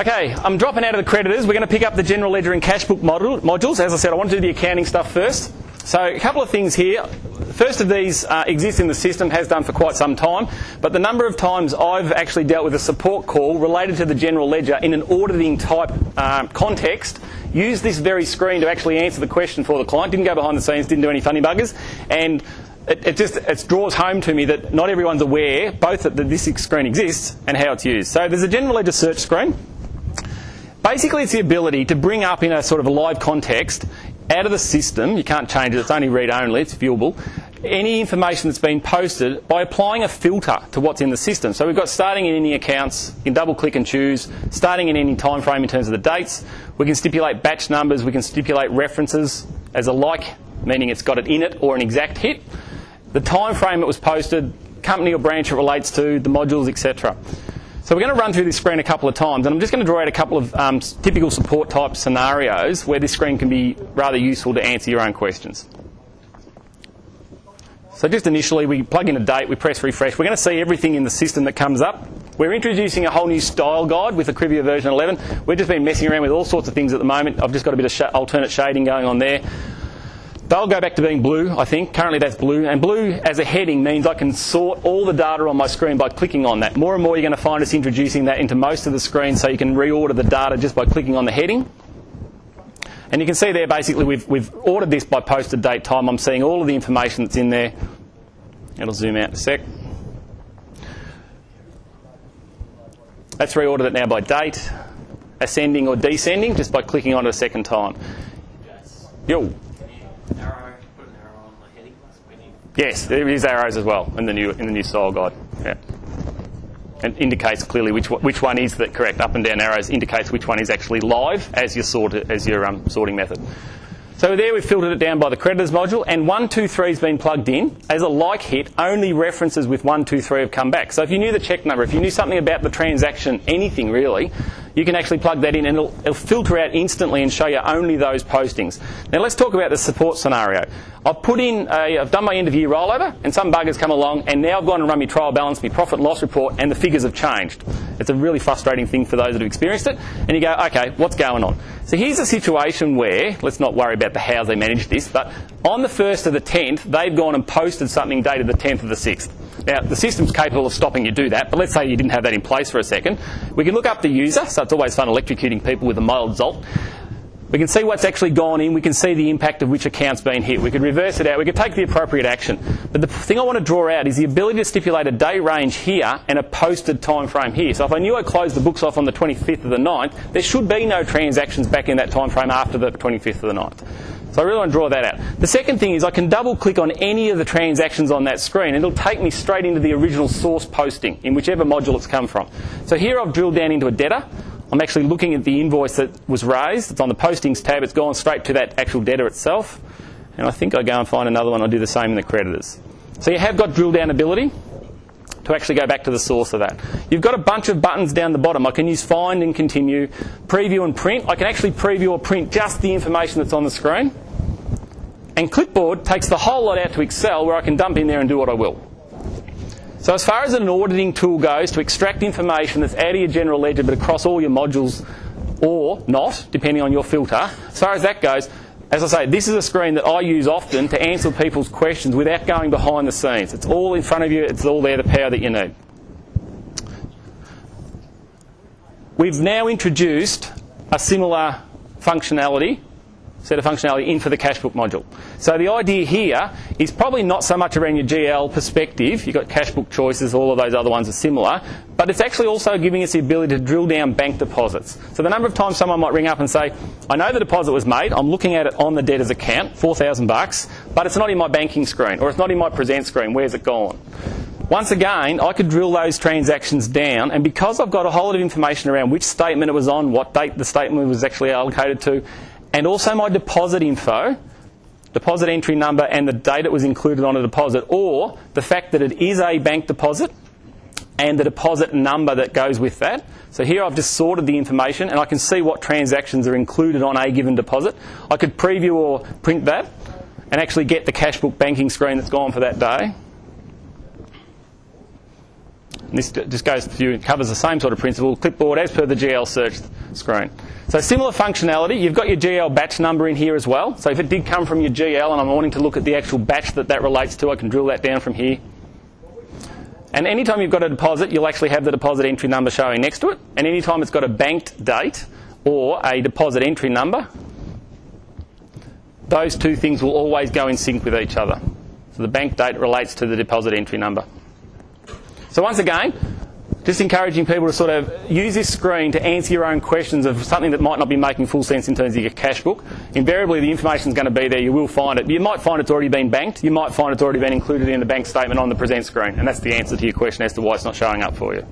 Okay, I'm dropping out of the creditors. We're going to pick up the general ledger and cash book modules. As I said, I want to do the accounting stuff first. So a couple of things here. The first of these exists in the system, has done for quite some time, but the number of times I've actually dealt with a support call related to the general ledger in an auditing type context, used this very screen to actually answer the question for the client, didn't go behind the scenes, didn't do any funny buggers, and it draws home to me that not everyone's aware both that this screen exists and how it's used. So there's a general ledger search screen. Basically, it's the ability to bring up in a sort of a live context out of the system, you can't change it, it's only read-only, it's viewable, any information that's been posted by applying a filter to what's in the system. So we've got starting in any accounts, you can double-click and choose, starting in any time frame in terms of the dates. We can stipulate batch numbers, we can stipulate references as a like, meaning it's got it in it or an exact hit, the time frame it was posted, company or branch it relates to, the modules, etc. So we're going to run through this screen a couple of times, and I'm just going to draw out a couple of typical support type scenarios where this screen can be rather useful to answer your own questions. So just initially, we plug in a date, we press refresh. We're going to see everything in the system that comes up. We're introducing a whole new style guide with Accrivia version 11. We've just been messing around with all sorts of things at the moment. I've just got a bit of alternate shading going on there. They'll go back to being blue, I think. Currently that's blue. And blue as a heading means I can sort all the data on my screen by clicking on that. More and more you're going to find us introducing that into most of the screen so you can reorder the data just by clicking on the heading. And you can see there basically we've ordered this by posted date time. I'm seeing all of the information that's in there. It'll zoom out in a sec. Let's reorder it now by date, ascending or descending, just by clicking on it a second time. Yo. Put an arrow on the heading. Yes, there is arrows as well in the new style guide. Yeah, it indicates clearly which one is the correct. Up and down arrows indicates which one is actually live as your sorting method. So there we've filtered it down by the creditors module, and 1, 2, 3 has been plugged in. As a like hit, only references with 1, 2, 3 have come back. So if you knew the check number, if you knew something about the transaction, anything really, you can actually plug that in and it'll filter out instantly and show you only those postings. Now let's talk about the support scenario. I've done my end of year rollover and some buggers come along and now I've gone and run my trial balance, my profit and loss report, and the figures have changed. It's a really frustrating thing for those that have experienced it. And you go, okay, what's going on? So here's a situation where, let's not worry about the how they manage this, but on the 1st of the 10th, they've gone and posted something dated the 10th of the 6th. Now, the system's capable of stopping you do that, but let's say you didn't have that in place for a second. We can look up the user, so it's always fun electrocuting people with a mild jolt. We can see what's actually gone in. We can see the impact of which account's been hit. We could reverse it out. We could take the appropriate action. But the thing I want to draw out is the ability to stipulate a day range here and a posted time frame here. So if I knew I closed the books off on the 25th of the 9th, there should be no transactions back in that time frame after the 25th of the 9th. So I really want to draw that out. The second thing is I can double click on any of the transactions on that screen and it'll take me straight into the original source posting in whichever module it's come from. So here I've drilled down into a debtor. I'm actually looking at the invoice that was raised. It's on the postings tab. It's gone straight to that actual debtor itself. And I think I go and find another one. I'll do the same in the creditors. So you have got drill down ability to actually go back to the source of that. You've got a bunch of buttons down the bottom. I can use find and continue, preview and print. I can actually preview or print just the information that's on the screen. And Clipboard takes the whole lot out to Excel where I can dump in there and do what I will. So as far as an auditing tool goes, to extract information that's out of your general ledger but across all your modules or not, depending on your filter, as far as that goes, as I say, this is a screen that I use often to answer people's questions without going behind the scenes. It's all in front of you. It's all there, the power that you need. We've now introduced a similar set of functionality in for the cash book module. So the idea here is probably not so much around your GL perspective. You've got cash book choices, all of those other ones are similar, but it's actually also giving us the ability to drill down bank deposits. So the number of times someone might ring up and say, I know the deposit was made, I'm looking at it on the debtor's account, $4,000, but it's not in my banking screen, or it's not in my present screen, where's it gone? Once again, I could drill those transactions down, and because I've got a whole lot of information around which statement it was on, what date the statement was actually allocated to, and also my deposit info, deposit entry number and the date it was included on a deposit, or the fact that it is a bank deposit and the deposit number that goes with that. So here I've just sorted the information and I can see what transactions are included on a given deposit. I could preview or print that and actually get the cash book banking screen that's gone for that day. And this just goes through and covers the same sort of principle, clipboard as per the GL search screen. So similar functionality, you've got your GL batch number in here as well. So if it did come from your GL and I'm wanting to look at the actual batch that relates to, I can drill that down from here. And anytime you've got a deposit, you'll actually have the deposit entry number showing next to it. And anytime it's got a banked date or a deposit entry number, those two things will always go in sync with each other. So the bank date relates to the deposit entry number. So once again, just encouraging people to sort of use this screen to answer your own questions of something that might not be making full sense in terms of your cash book. Invariably, the information is going to be there. You will find it. You might find it's already been banked. You might find it's already been included in the bank statement on the present screen. And that's the answer to your question as to why it's not showing up for you.